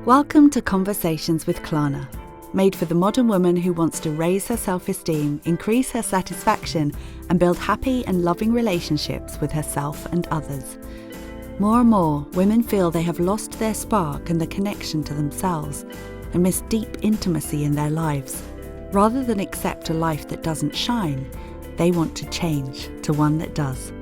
Welcome to Conversations with Klana, made for the modern woman who wants to raise her self-esteem, increase her satisfaction, and build happy and loving relationships with herself and others. More and more, women feel they have lost their spark and the connection to themselves, and miss deep intimacy in their lives. Rather than accept a life that doesn't shine, they want to change to one that does.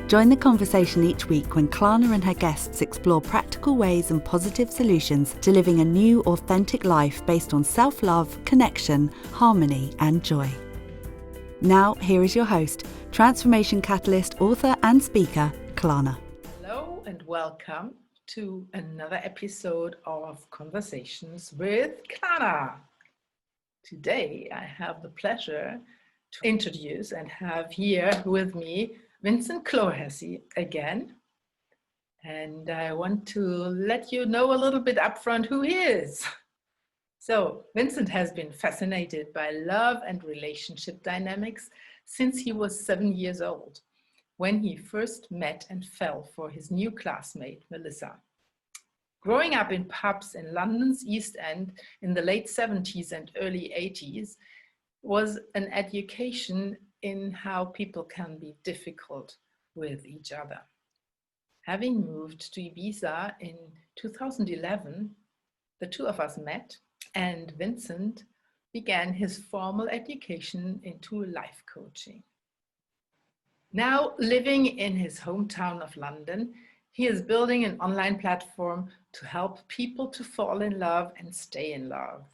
Join the conversation each week when Klana and her guests explore practical ways and positive solutions to living a new, authentic life based on self-love, connection, harmony, and joy. Now, here is your host, transformation catalyst, author, and speaker, Klana. Hello and welcome to another episode of Conversations with Klana. Today, I have the pleasure to introduce and have here with me Vincent Clohessy again. And I want to let you know a little bit upfront who he is. So Vincent has been fascinated by love and relationship dynamics since he was 7 years old, when he first met and fell for his new classmate, Melissa. Growing up in pubs in London's East End in the late 70s and early 80s was an education in how people can be difficult with each other. Having moved to Ibiza in 2011, the two of us met, and Vincent began his formal education into life coaching. Now living in his hometown of London, he is building an online platform to help people to fall in love and stay in love,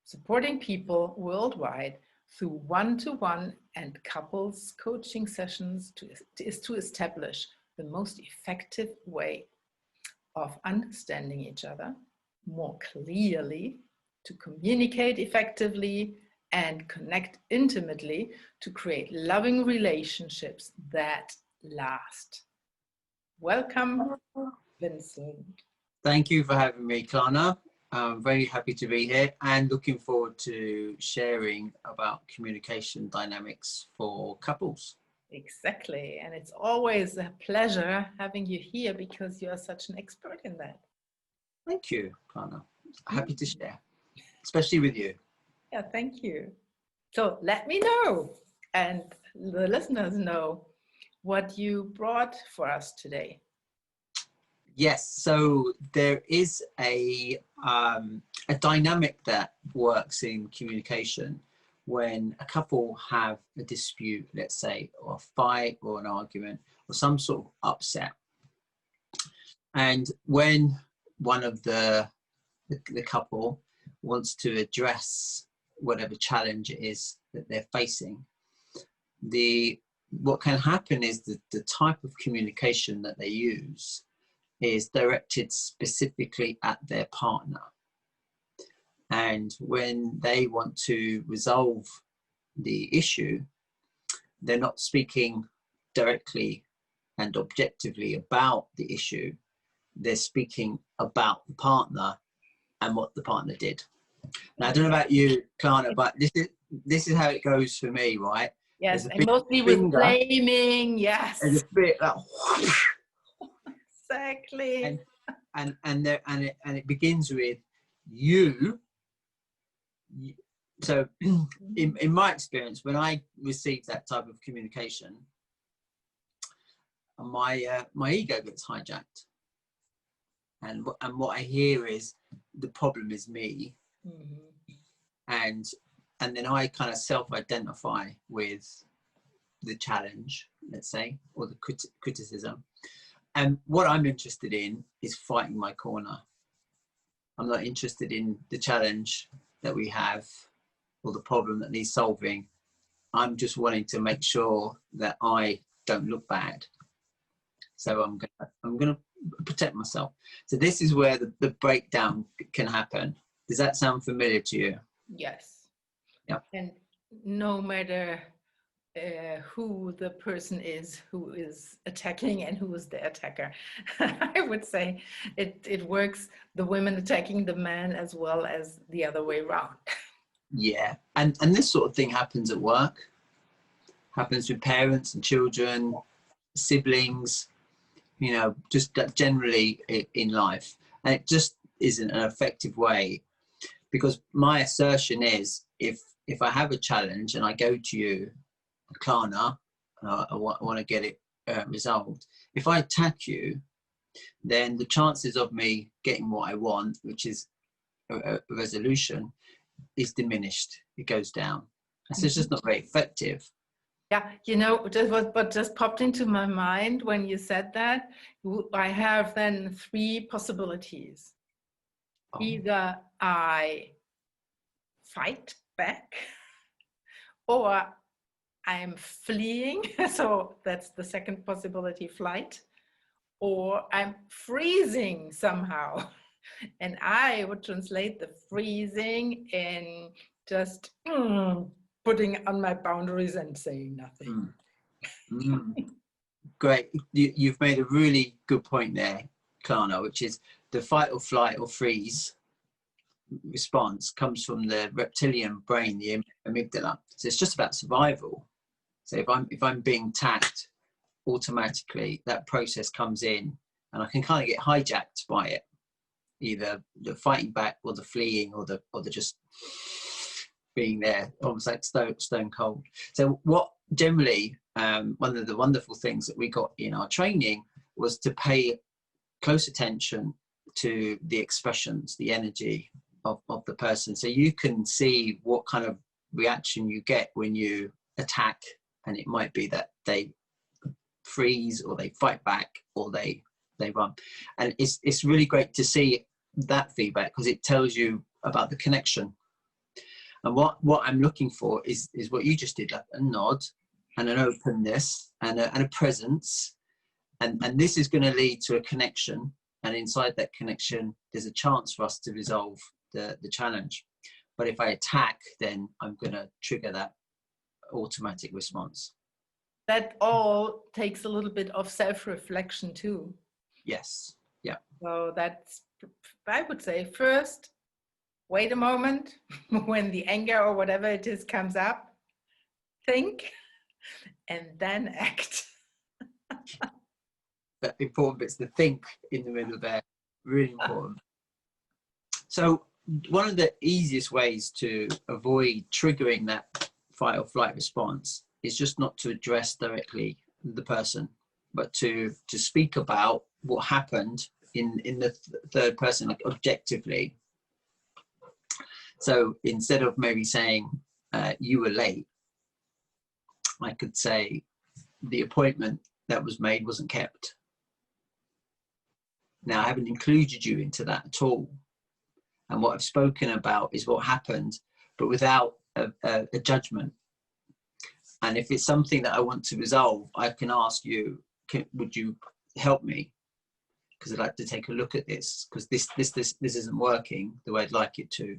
supporting people worldwide through one-to-one and couples coaching sessions to establish the most effective way of understanding each other more clearly, to communicate effectively, and connect intimately to create loving relationships that last. Welcome, Vincent. Thank you for having me, Klana. I'm very happy to be here and looking forward to sharing about communication dynamics for couples. Exactly. And it's always a pleasure having you here because you are such an expert in that. Thank you, Klana. Happy to share, especially with you. Yeah, thank you. So let me know, and the listeners know, what you brought for us today. Yes, so there is a dynamic that works in communication when a couple have a dispute, let's say, or a fight or an argument or some sort of upset. And when one of the couple wants to address whatever challenge it is that they're facing, what can happen is that the type of communication that they use is directed specifically at their partner. And when they want to resolve the issue, they're not speaking directly and objectively about the issue. They're speaking about the partner and what the partner did. Now, I don't know about you, Klana, but this is how it goes for me, right? Yes, and mostly with blaming, yes. There's a bit like exactly. And it begins with you. So in my experience, when I receive that type of communication, my ego gets hijacked. And what I hear is the problem is me. Mm-hmm. And then I kind of self-identify with the challenge, let's say, or the criticism. And what I'm interested in is fighting my corner. I'm not interested in the challenge that we have or the problem that needs solving. I'm just wanting to make sure that I don't look bad. So I'm gonna protect myself. So this is where the breakdown can happen. Does that sound familiar to you? Yes. Yeah. And no matter who the person is who is attacking and who is the attacker. I would say it works, the women attacking the man as well as the other way around. Yeah, and this sort of thing happens at work, happens with parents and children, siblings, just generally in life. And it just isn't an effective way, because my assertion is, if I have a challenge and I go to you, Klana, I want to get it resolved. If I attack you, then the chances of me getting what I want, which is a resolution, is diminished. It goes down. So it's just not very effective. Yeah, you know, what just popped into my mind when you said that, I have then 3 possibilities. Oh. Either I fight back, or I am fleeing, so that's the second possibility, flight, or I'm freezing somehow. And I would translate the freezing in just putting on my boundaries and saying nothing. Great. You've made a really good point there, Klana, which is the fight or flight or freeze response comes from the reptilian brain, the amygdala. So it's just about survival. So if I'm being attacked, automatically that process comes in, and I can kind of get hijacked by it, either the fighting back or the fleeing or the just being there, almost like stone cold. So what generally, one of the wonderful things that we got in our training was to pay close attention to the expressions, the energy of the person, so you can see what kind of reaction you get when you attack. And it might be that they freeze, or they fight back, or they run. And it's really great to see that feedback, because it tells you about the connection. And what I'm looking for is what you just did, like a nod and an openness and a presence. And this is going to lead to a connection. And inside that connection, there's a chance for us to resolve the challenge. But if I attack, then I'm going to trigger that automatic response. That all takes a little bit of self-reflection too. Yes. Yeah. So that's, I would say, first, wait a moment when the anger or whatever it is comes up, think, and then act. That important bit's the think in the middle there, really important. So one of the easiest ways to avoid triggering that fight or flight response is just not to address directly the person, but to speak about what happened in the third person, like objectively. So instead of maybe saying you were late, I could say the appointment that was made wasn't kept. Now, I haven't included you into that at all. And what I've spoken about is what happened, but without a judgment. And if it's something that I want to resolve, I can ask you, would you help me? Because I'd like to take a look at this, because this isn't working the way I'd like it to.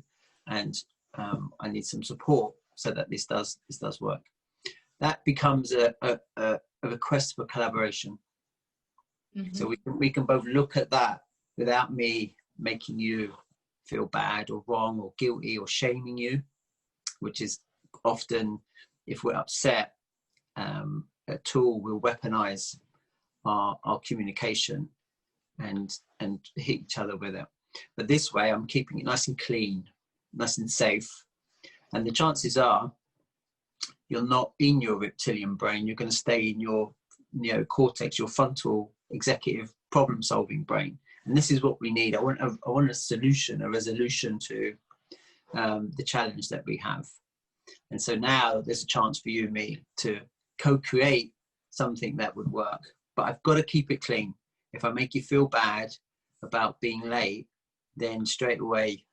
And I need some support so that this does work. That becomes a request for collaboration. Mm-hmm. So we can both look at that without me making you feel bad or wrong or guilty or shaming you, which is often, if we're upset, a tool will weaponize our communication and hit each other with it. But this way, I'm keeping it nice and clean, nice and safe. And the chances are you're not in your reptilian brain. You're going to stay in your neocortex, your frontal executive problem-solving brain. And this is what we need. I want a solution, a resolution to the challenge that we have. And so now there's a chance for you and me to co-create something that would work. But I've got to keep it clean. If I make you feel bad about being late, then straight away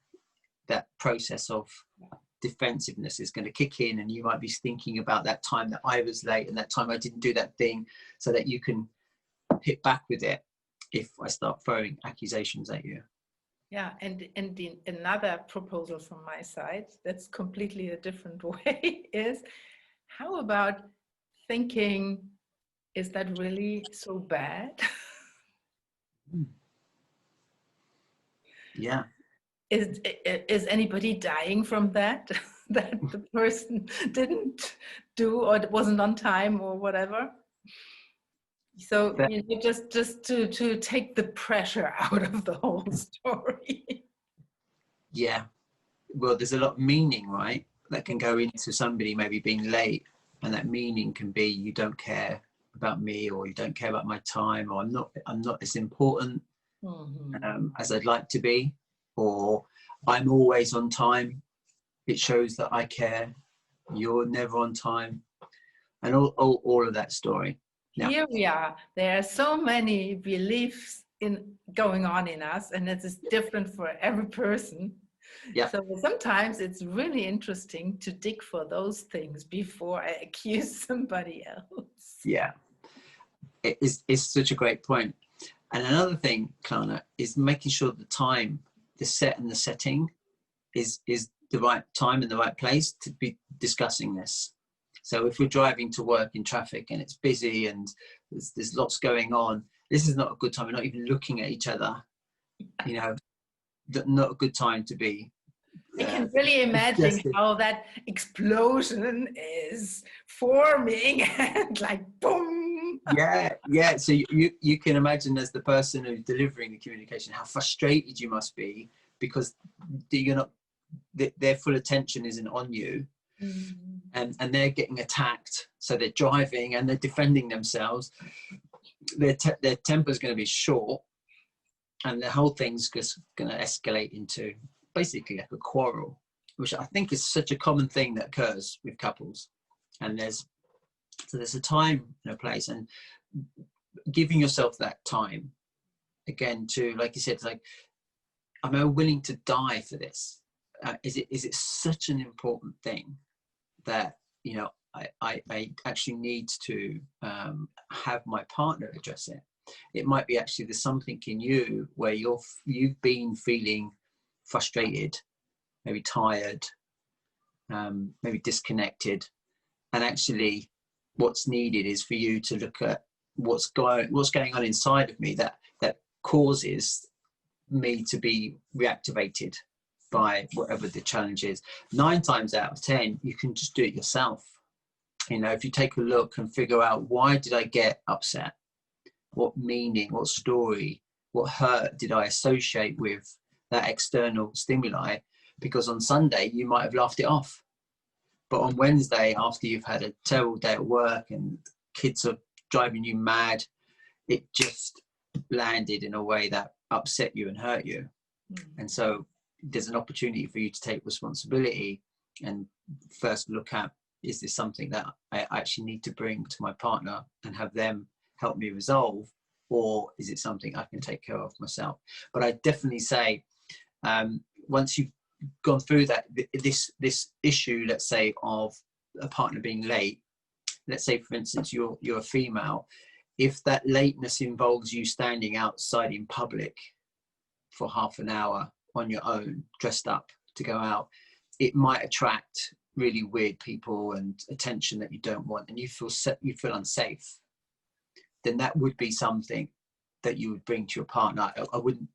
that process of defensiveness is going to kick in, and you might be thinking about that time that I was late and that time I didn't do that thing, so that you can hit back with it if I start throwing accusations at you. Yeah, and another proposal from my side that's completely a different way is, how about thinking, is that really so bad? Yeah. Is anybody dying from that? That the person didn't do, or wasn't on time, or whatever? So just to take the pressure out of the whole story. Yeah, well, there's a lot of meaning, right, that can go into somebody maybe being late, and that meaning can be you don't care about me, or you don't care about my time, or I'm not as important as I'd like to be, or I'm always on time. It shows that I care. You're never on time, and all of that story. Yeah. Here we are. There are so many beliefs going on in us, and it is different for every person. Yeah. So sometimes it's really interesting to dig for those things before I accuse somebody else. Yeah. It's such a great point. And another thing, Klana, is making sure the time, the set and the setting is the right time and the right place to be discussing this. So if we're driving to work in traffic and it's busy and there's lots going on, this is not a good time. We're not even looking at each other, you know, not a good time to be. I can really imagine how that explosion is forming and like boom. Yeah. So you can imagine, as the person who's delivering the communication, how frustrated you must be, because you're not, their full attention isn't on you. And they're getting attacked, so they're driving and they're defending themselves. Their temper's going to be short, and the whole thing's just going to escalate into basically like a quarrel, which I think is such a common thing that occurs with couples. And there's a time and a place, and giving yourself that time again to, like you said, like, am I willing to die for this? Is it such an important thing that, you know, I actually need to have my partner address it? It might be actually there's something in you where you've been feeling frustrated, maybe tired, maybe disconnected, and actually what's needed is for you to look at what's going on inside of me that causes me to be reactivated by whatever the challenge is. 9 times out of 10, you can just do it yourself. You know, if you take a look and figure out, why did I get upset? What meaning, what story, what hurt did I associate with that external stimuli? Because on Sunday, you might have laughed it off. But on Wednesday, after you've had a terrible day at work and kids are driving you mad, it just landed in a way that upset you and hurt you. And so there's an opportunity for you to take responsibility and first look at, is this something that I actually need to bring to my partner and have them help me resolve, or is it something I can take care of myself? But I definitely say, once you've gone through that, this issue, let's say, of a partner being late, let's say, for instance, you're a female, if that lateness involves you standing outside in public for half an hour on your own, dressed up to go out, it might attract really weird people and attention that you don't want, and you feel unsafe. Then that would be something that you would bring to your partner. I wouldn't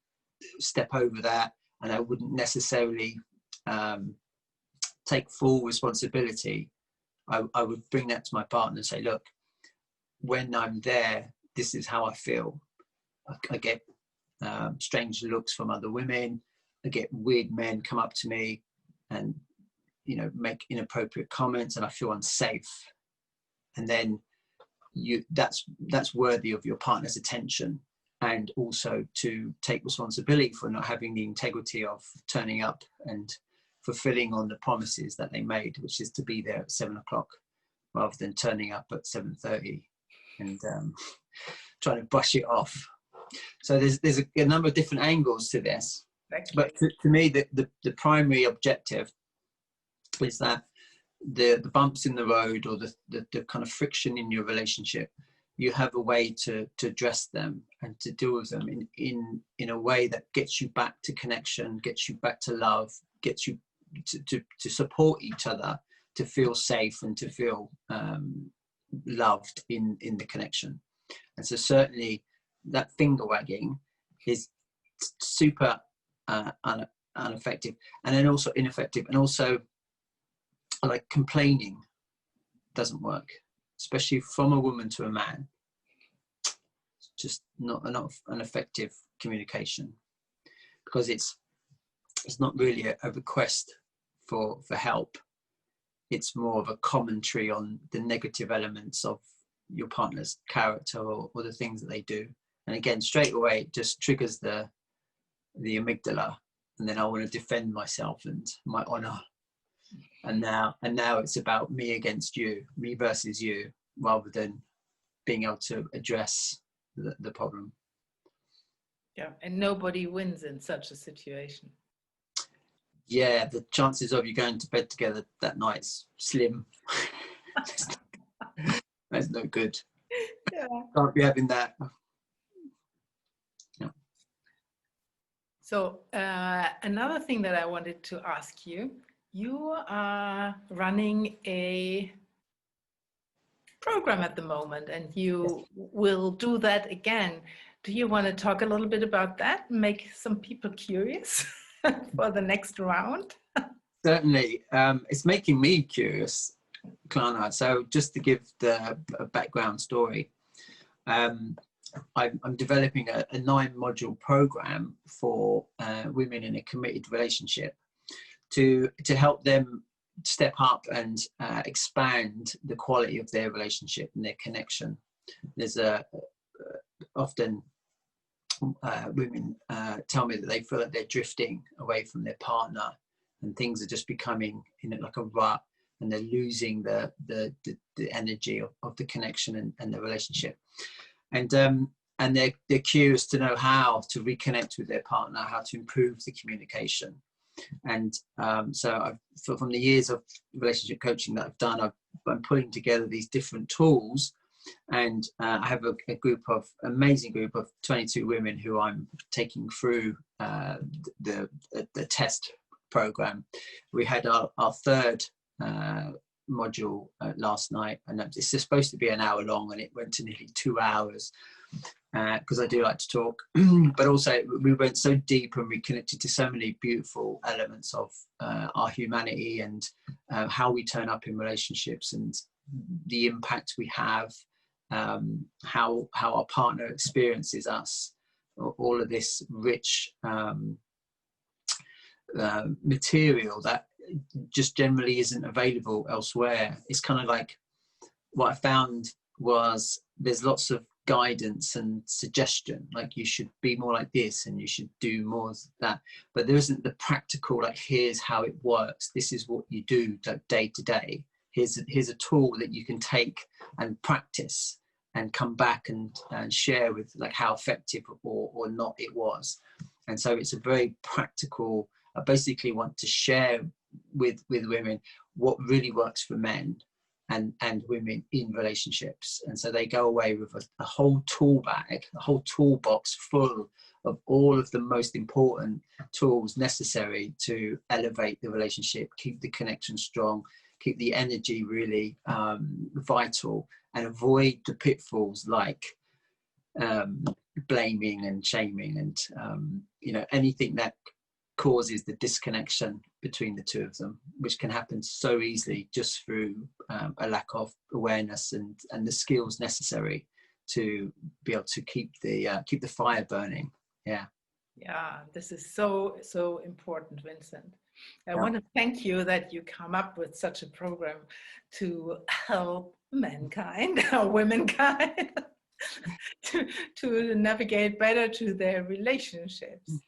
step over that, and I wouldn't necessarily take full responsibility. I would bring that to my partner and say, look, when I'm there, this is how I feel. I get strange looks from other women. I get weird men come up to me and, you know, make inappropriate comments, and I feel unsafe. And then that's worthy of your partner's attention, and also to take responsibility for not having the integrity of turning up and fulfilling on the promises that they made, which is to be there at 7 o'clock rather than turning up at 7:30 and trying to brush it off. So there's a number of different angles to this. But to me, the primary objective is that the bumps in the road, or the kind of friction in your relationship, you have a way to address them and to deal with them in a way that gets you back to connection, gets you back to love, gets you to support each other, to feel safe and to feel loved in the connection. And so certainly that finger wagging is super ineffective, and then also ineffective, and also like complaining doesn't work, especially from a woman to a man. It's just not an effective communication, because it's it's not really a request for help. It's more of a commentary on the negative elements of your partner's character or the things that they do. And again, straight away, it just triggers the amygdala, and then I want to defend myself and my honor. And now it's about me against you, me versus you, rather than being able to address the problem. Yeah, and nobody wins in such a situation. Yeah, the chances of you going to bed together that night's slim. That's no good. Yeah. Can't be having that. Yeah. So another thing that I wanted to ask you, you are running a program at the moment, and you will do that again. Do you want to talk a little bit about that? Make some people curious for the next round? Certainly. It's making me curious, Klana. So just to give the background story, I'm developing a 9-module program for women in a committed relationship to help them step up and expand the quality of their relationship and their connection. There's often women tell me that they feel like they're drifting away from their partner, and things are just becoming like a rut, and they're losing the energy of the connection and the relationship. And they're curious to know how to reconnect with their partner, how to improve the communication. And so from the years of relationship coaching that I've done, I'm putting together these different tools. And I have a amazing group of 22 women who I'm taking through the test program. We had our third module last night, and it's supposed to be an hour long, and it went to nearly 2 hours because I do like to talk. But also we went so deep and we connected to so many beautiful elements of our humanity and how we turn up in relationships and the impact we have, how our partner experiences us, all of this rich material that just generally isn't available elsewhere. It's kind of like what I found was there's lots of guidance and suggestion, like you should be more like this and you should do more of that, but there isn't the practical, like here's how it works, this is what you do like day to day, here's a tool that you can take and practice and come back and share with, like how effective or not it was. And so it's a very practical, I basically want to share with women what really works for men and women in relationships. And so they go away with a whole tool bag, a whole toolbox full of all of the most important tools necessary to elevate the relationship, keep the connection strong, keep the energy really vital, and avoid the pitfalls like blaming and shaming and anything that causes the disconnection between the two of them, which can happen so easily just through a lack of awareness and the skills necessary to be able to keep the fire burning. Yeah, this is so important, Vincent. I want to thank you that you come up with such a program to help mankind or womankind to navigate better to their relationships.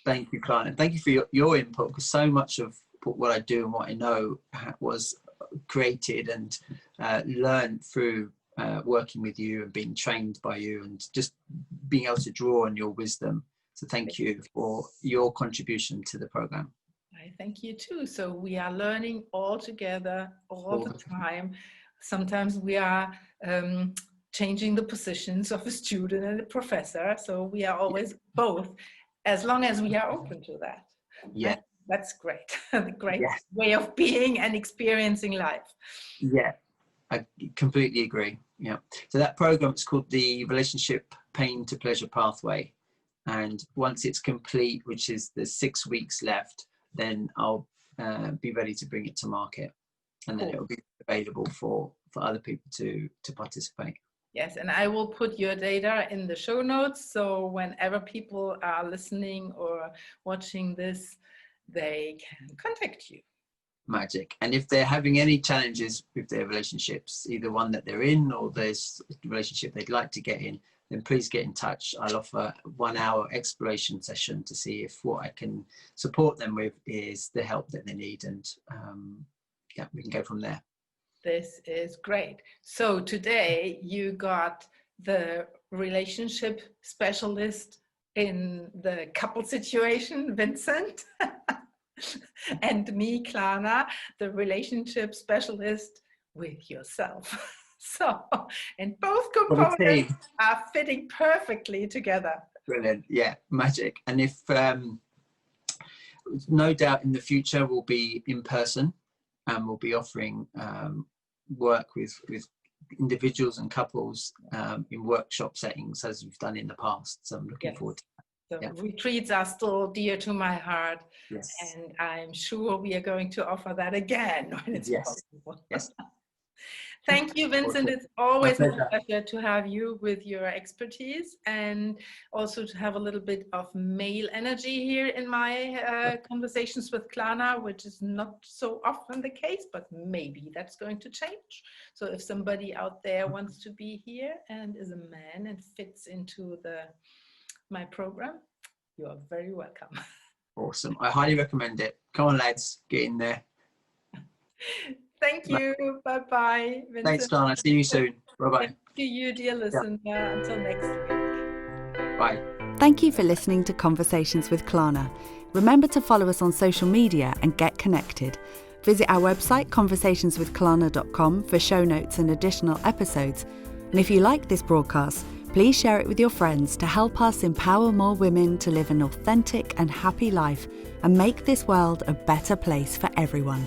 Thank you, Klana, and thank you for your input, because so much of what I do and what I know was created and learned through working with you and being trained by you and just being able to draw on your wisdom. So thank you for your contribution to the program. I thank you too. So we are learning all together all the time. Sometimes we are changing the positions of a student and a professor. So we are always both, as long as we are open to that. Yeah. That's great. A great way of being and experiencing life. Yeah, I completely agree. Yeah. So that program is called the Relationship Pain to Pleasure Pathway. And once it's complete, which is there's 6 weeks left, then I'll be ready to bring it to market. And then it will be available for other people to participate. Yes, and I will put your data in the show notes. So whenever people are listening or watching this, they can contact you. Magic. And if they're having any challenges with their relationships, either one that they're in or there's a relationship they'd like to get in, then please get in touch. I'll offer 1 hour exploration session to see if what I can support them with is the help that they need. And yeah, we can go from there. This is great. So today you got the relationship specialist in the couple situation, Vincent, and me, Klana, the relationship specialist with yourself. So, and both components are fitting perfectly together. Brilliant. Yeah, magic. And if no doubt in the future we'll be in person and we'll be offering work with individuals and couples in workshop settings as we've done in the past. So I'm looking forward to that. So retreats are still dear to my heart. Yes. And I'm sure we are going to offer that again when it's possible. Yes. Thank you, Vincent. It's always a pleasure to have you with your expertise, and also to have a little bit of male energy here in my conversations with Klana, which is not so often the case, but maybe that's going to change. So if somebody out there wants to be here and is a man and fits into my program, you are very welcome. Awesome. I highly recommend it. Come on, lads, get in there. Thank you. Bye-bye, Vincent. Thanks, Klana. See you soon. Bye-bye. Thank you, dear listener. Until next week. Bye. Thank you for listening to Conversations with Klana. Remember to follow us on social media and get connected. Visit our website, conversationswithklana.com, for show notes and additional episodes. And if you like this broadcast, please share it with your friends to help us empower more women to live an authentic and happy life and make this world a better place for everyone.